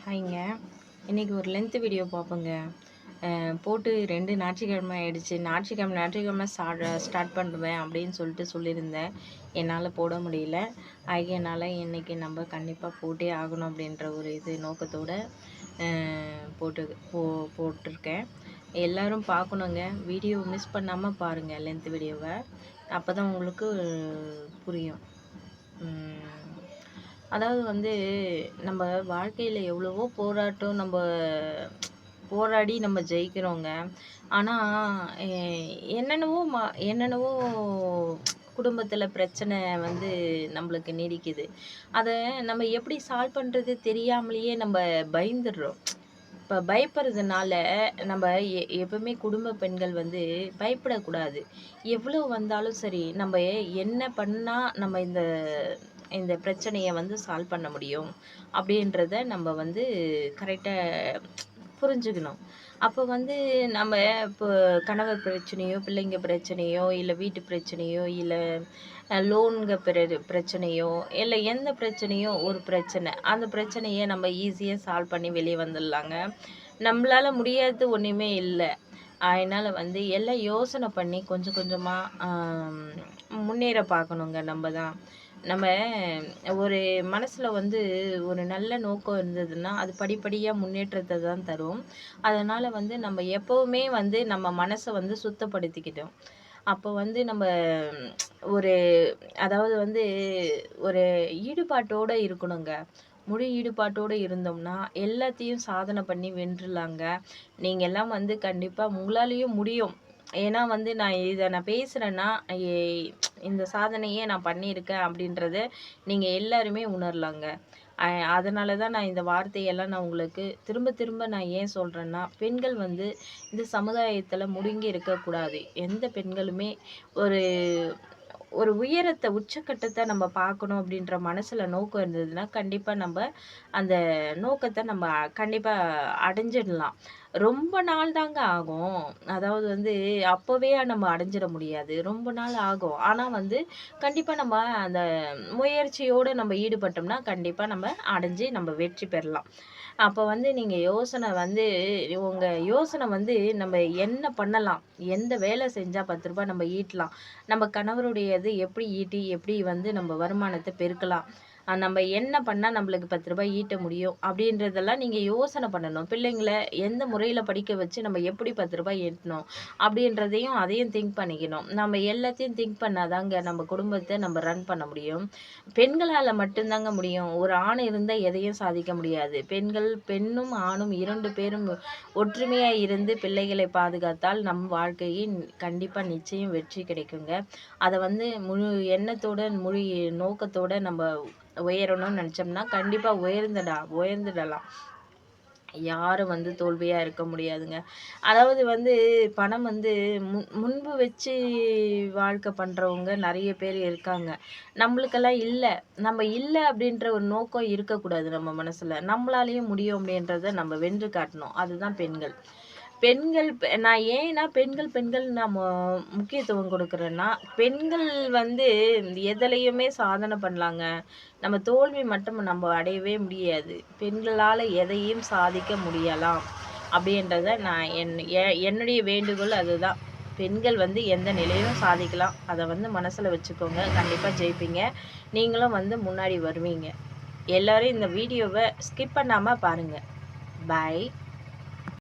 ஹாய்ங்க. இன்றைக்கி ஒரு length video பார்ப்போங்க. போட்டு 2 ஞாயிற்றுக்கிழமை ஆயிடுச்சு. ஞாயிற்றுக்கிழமை ஸ்டார்ட் பண்ணுவேன் அப்படின்னு சொல்லியிருந்தேன். என்னால் போட முடியல. ஆகையனால இன்றைக்கி நம்ம கண்டிப்பாக போட்டே ஆகணும் அப்படின்ற ஒரு நோக்கத்தோட போட்டிருக்கேன். எல்லோரும் பார்க்கணுங்க. வீடியோ மிஸ் பண்ணாமல் பாருங்கள் லென்த் வீடியோவை. அப்போ தான் உங்களுக்கு புரியும். அதாவது வந்து நம்ம வாழ்க்கையில் எவ்வளவோ போராடி நம்ம ஜெயிக்கிறோங்க. ஆனால் என்னென்னவோ குடும்பத்தில் பிரச்சனை வந்து நம்மளுக்கு நீடிக்குது. அதை நம்ம எப்படி சால்வ் பண்ணுறது தெரியாமலேயே நம்ம பயந்துடுறோம். இப்போ பயப்படுறதுனால நம்ம எப்பவுமே குடும்ப பெண்கள் வந்து பயப்படக்கூடாது. எவ்வளோ வந்தாலும் சரி, நம்ம என்ன பண்ணால் நம்ம இந்த இந்த பிரச்சனையை வந்து சால்வ் பண்ண முடியும் அப்படின்றத நம்ம வந்து கரெக்டாக புரிஞ்சுக்கணும். அப்போ வந்து நம்ம இப்போ கணவர் பிரச்சனையோ, பிள்ளைங்க பிரச்சனையோ, இல்லை வீட்டு பிரச்சனையோ, இல்லை லோனுங்க பிரச்சனையோ, இல்லை எந்த பிரச்சனையோ ஒரு பிரச்சனை, அந்த பிரச்சனையை நம்ம ஈஸியாக சால்வ் பண்ணி வெளியே வந்துடலாங்க. நம்மளால முடியாதது ஒன்றுமே இல்லை. அதனால் வந்து எல்லாம் யோசனை பண்ணி கொஞ்சம் கொஞ்சமாக முன்னேற பார்க்கணுங்க. நம்ம ஒரு மனசில் வந்து ஒரு நல்ல நோக்கம் இருந்ததுன்னா அது படிப்படியாக முன்னேற்றத்தை தான் தரும். அதனால் வந்து நம்ம எப்போவுமே வந்து நம்ம மனசை வந்து சுத்தப்படுத்திக்கிட்டோம். அப்போ வந்து நம்ம ஒரு அதாவது வந்து ஒரு ஈடுபாட்டோடு இருக்கணுங்க. முழு ஈடுபாட்டோடு இருந்தோம்னா எல்லாத்தையும் சாதனை பண்ணி வென்றுலாங்க. நீங்கள் எல்லாம் வந்து கண்டிப்பாக உங்களாலேயும் முடியும். ஏன்னா வந்து நான் பேசுகிறேன்னா இந்த சாதனையே நான் பண்ணியிருக்கேன் அப்படின்றத நீங்கள் எல்லாருமே உணரலாங்க. அதனால தான் நான் இந்த வார்த்தையெல்லாம் நான் உங்களுக்கு திரும்ப திரும்ப நான் ஏன் சொல்கிறேன்னா, பெண்கள் வந்து இந்த சமுதாயத்தில் முடங்கி இருக்கக்கூடாது. எந்த பெண்களுமே ஒரு ஒரு உயரத்தை உச்சக்கட்டத்தை நம்ம பார்க்கணும் அப்படின்ற மனசில் நோக்கம் இருந்ததுன்னா கண்டிப்பாக நம்ம அந்த நோக்கத்தை நம்ம கண்டிப்பாக அடைஞ்சிடலாம். ரொம்ப நாள் தாங்க ஆகும். அதாவது வந்து அப்போவே நம்ம அடைஞ்சிட முடியாது. ரொம்ப நாள் ஆகும். ஆனால் வந்து கண்டிப்பாக நம்ம அந்த முயற்சியோடு நம்ம ஈடுபட்டோம்னா கண்டிப்பாக நம்ம அடைஞ்சு நம்ம வெற்றி பெறலாம். அப்போ வந்து நீங்கள் உங்கள் யோசனை வந்து நம்ம என்ன பண்ணலாம், எந்த வேலை செஞ்சால் 10 ரூபாய் நம்ம ஈட்டலாம், நம்ம கணவருடையது எப்படி ஈட்டி எப்படி வந்து நம்ம வருமானத்தை பெருக்கலாம், நம்ம என்ன பண்ணால் நம்மளுக்கு 10 ரூபாய் ஈட்ட முடியும் அப்படின்றதெல்லாம் நீங்கள் யோசனை பண்ணணும். பிள்ளைங்களை எந்த முறையில் படிக்க வச்சு நம்ம எப்படி 10 ரூபாய் ஈட்டணும் அதையும் திங்க் பண்ணிக்கணும். நம்ம எல்லாத்தையும் திங்க் பண்ணாதாங்க நம்ம குடும்பத்தை நம்ம ரன் பண்ண முடியும். பெண்களால் மட்டும்தாங்க முடியும். ஒரு ஆண் இருந்தால் எதையும் சாதிக்க முடியாது. பெண்ணும் ஆணும் 2 பேரும் ஒற்றுமையாக இருந்து பிள்ளைகளை பாதுகாத்தால் நம் வாழ்க்கையில் கண்டிப்பாக நிச்சயம் வெற்றி கிடைக்குங்க. அதை வந்து முழு எண்ணத்தோட முழு நோக்கத்தோட நம்ம உயரணும்னு நினச்சோம்னா கண்டிப்பாக உயர்ந்துடலாம். யாரும் வந்து தோல்வியாக இருக்க முடியாதுங்க. அதாவது வந்து பணம் வந்து முன்பு வச்சு வாழ்க்கை பண்ணுறவங்க நிறைய பேர் இருக்காங்க. நம்மளுக்கெல்லாம் இல்லை. நம்ம இல்லை அப்படின்ற ஒரு நோக்கம் இருக்கக்கூடாது நம்ம மனசில். நம்மளாலேயும் முடியும் அப்படின்றத நம்ம வென்று காட்டணும். அதுதான் பெண்கள். நான் ஏன்னா பெண்கள் நான் முக்கியத்துவம் கொடுக்குறேன்னா, பெண்கள் வந்து எதுலையுமே சாதனை பண்ணலாங்க. நம்ம தோல்வி மட்டும் நம்ம அடையவே முடியாது. பெண்களால் எதையும் சாதிக்க முடியலாம் அப்படின்றத நான் என்னுடைய வேண்டுகோள் அதுதான். பெண்கள் வந்து எந்த நிலையிலும் சாதிக்கலாம். அதை வந்து மனசில் வச்சுக்கோங்க. கண்டிப்பாக ஜெயிப்பீங்க. நீங்களும் வந்து முன்னாடி வருவீங்க. எல்லோரும் இந்த வீடியோவை ஸ்கிப் பண்ணாமல் பாருங்கள். பாய்.